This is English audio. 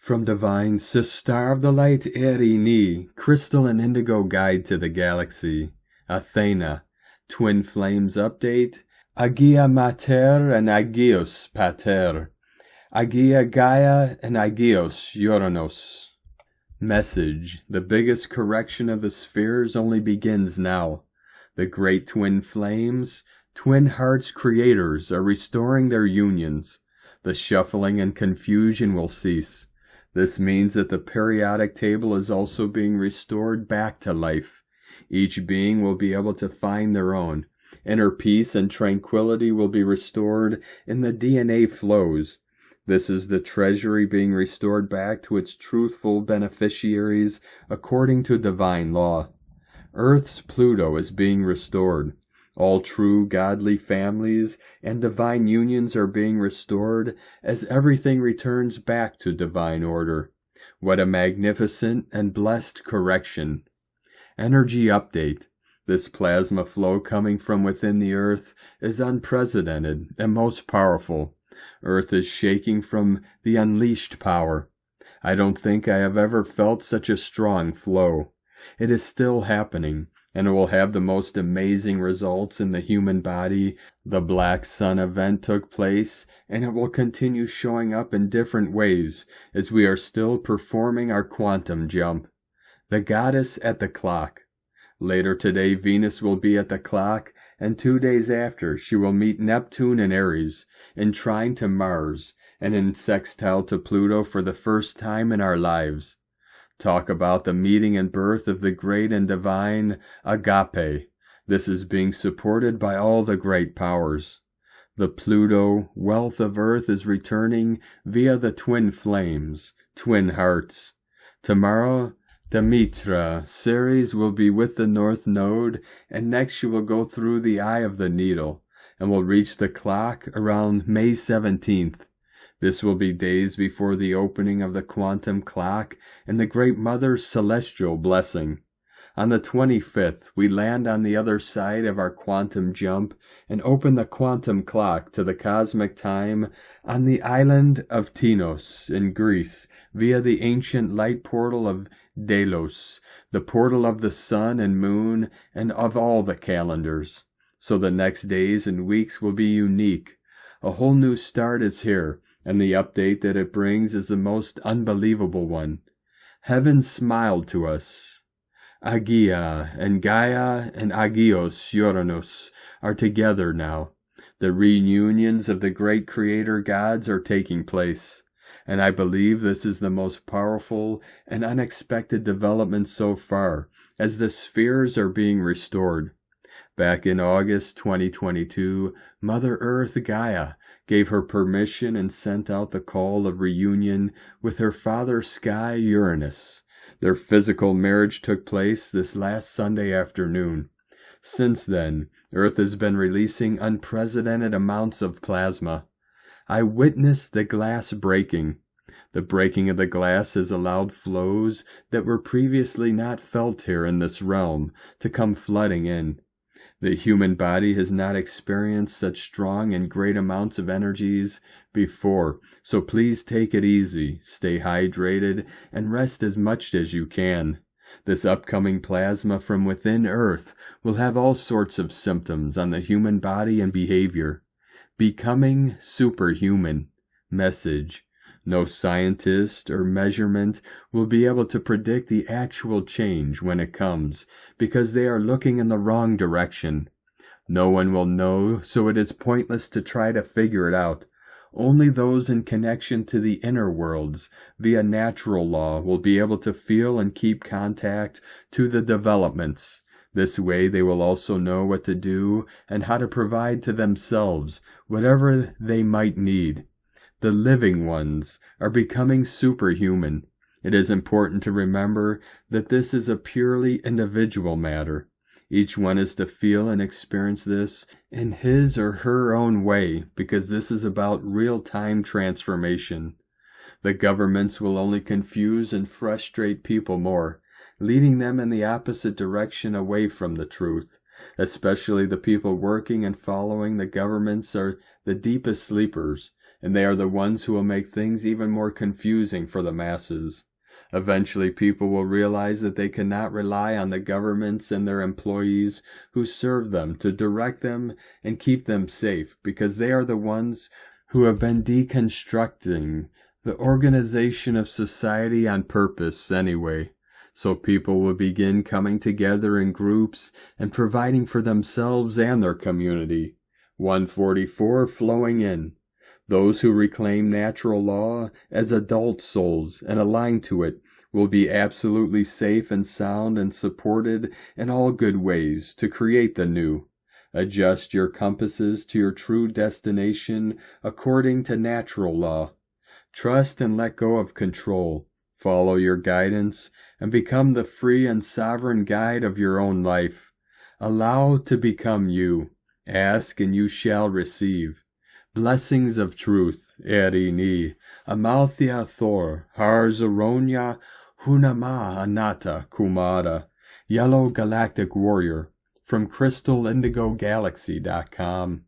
From Divine Sister of the Light Erini, Crystal and Indigo Guide to the Galaxy, Athena, Twin Flames Update, Agia Mater and Agios Pater, Agia Gaia and Agios Uranos. Message: the biggest correction of the spheres only begins now. The great twin flames, twin hearts creators, are restoring their unions. The shuffling and confusion will cease. This means that the periodic table is also being restored back to life. Each being will be able to find their own. Inner peace and tranquility will be restored in the DNA flows. This is the treasury being restored back to its truthful beneficiaries according to divine law. Earth's Pluto is being restored. All true godly families and divine unions are being restored as everything returns back to divine order. What a magnificent and blessed correction. Energy update. This plasma flow coming from within the earth is unprecedented and most powerful. Earth is shaking from the unleashed power. I don't think I have ever felt such a strong flow. It is still happening, and it will have the most amazing results in the human body. The Black Sun event took place, and it will continue showing up in different ways as we are still performing our quantum jump. The goddess at the clock. Later today, Venus will be at the clock, and 2 days after, she will meet Neptune in Aries, in trine to Mars, and in sextile to Pluto for the first time in our lives. Talk about the meeting and birth of the great and divine agape. This is being supported by all the great powers. The Pluto wealth of Earth is returning via the twin flames, twin hearts. Tomorrow, Demetra Ceres will be with the North Node, and next she will go through the eye of the needle, and will reach the clock around May 17th. This will be days before the opening of the quantum clock and the Great Mother's celestial blessing. On the 25th, we land on the other side of our quantum jump and open the quantum clock to the cosmic time on the island of Tinos in Greece via the ancient light portal of Delos, the portal of the sun and moon and of all the calendars. So the next days and weeks will be unique. A whole new start is here, and the update that it brings is the most unbelievable one. Heaven smiled to us. Agia and Gaia and Agios Uranos are together now. The reunions of the great creator gods are taking place, and I believe this is the most powerful and unexpected development so far, as the spheres are being restored. Back in August 2022, Mother Earth Gaia gave her permission and sent out the call of reunion with her father sky Uranos. Their physical marriage took place this last Sunday afternoon. Since then, Earth has been releasing unprecedented amounts of plasma. I witnessed the glass breaking. The breaking of the glass has allowed flows that were previously not felt here in this realm to come flooding in. The human body has not experienced such strong and great amounts of energies before, so please take it easy, stay hydrated, and rest as much as you can. This upcoming plasma from within Earth will have all sorts of symptoms on the human body and behavior. Becoming superhuman. Message: no scientist or measurement will be able to predict the actual change when it comes, because they are looking in the wrong direction. No one will know, so it is pointless to try to figure it out. Only those in connection to the inner worlds via natural law will be able to feel and keep contact to the developments. This way they will also know what to do and how to provide to themselves whatever they might need. The living ones are becoming superhuman. It is important to remember that this is a purely individual matter. Each one is to feel and experience this in his or her own way, because this is about real-time transformation. The governments will only confuse and frustrate people more, leading them in the opposite direction away from the truth. Especially the people working and following the governments are the deepest sleepers, and they are the ones who will make things even more confusing for the masses. Eventually, people will realize that they cannot rely on the governments and their employees who serve them to direct them and keep them safe, because they are the ones who have been deconstructing the organization of society on purpose anyway. So people will begin coming together in groups and providing for themselves and their community. 144 flowing in. Those who reclaim natural law as adult souls and align to it will be absolutely safe and sound and supported in all good ways to create the new. Adjust your compasses to your true destination according to natural law. Trust and let go of control. Follow your guidance and become the free and sovereign guide of your own life. Allow to become you. Ask and you shall receive. Blessings of truth, Erini, Amalthea Thor, Harzaronia, Hunama Anata Kumara, Yellow Galactic Warrior, from crystallindigogalaxy.com.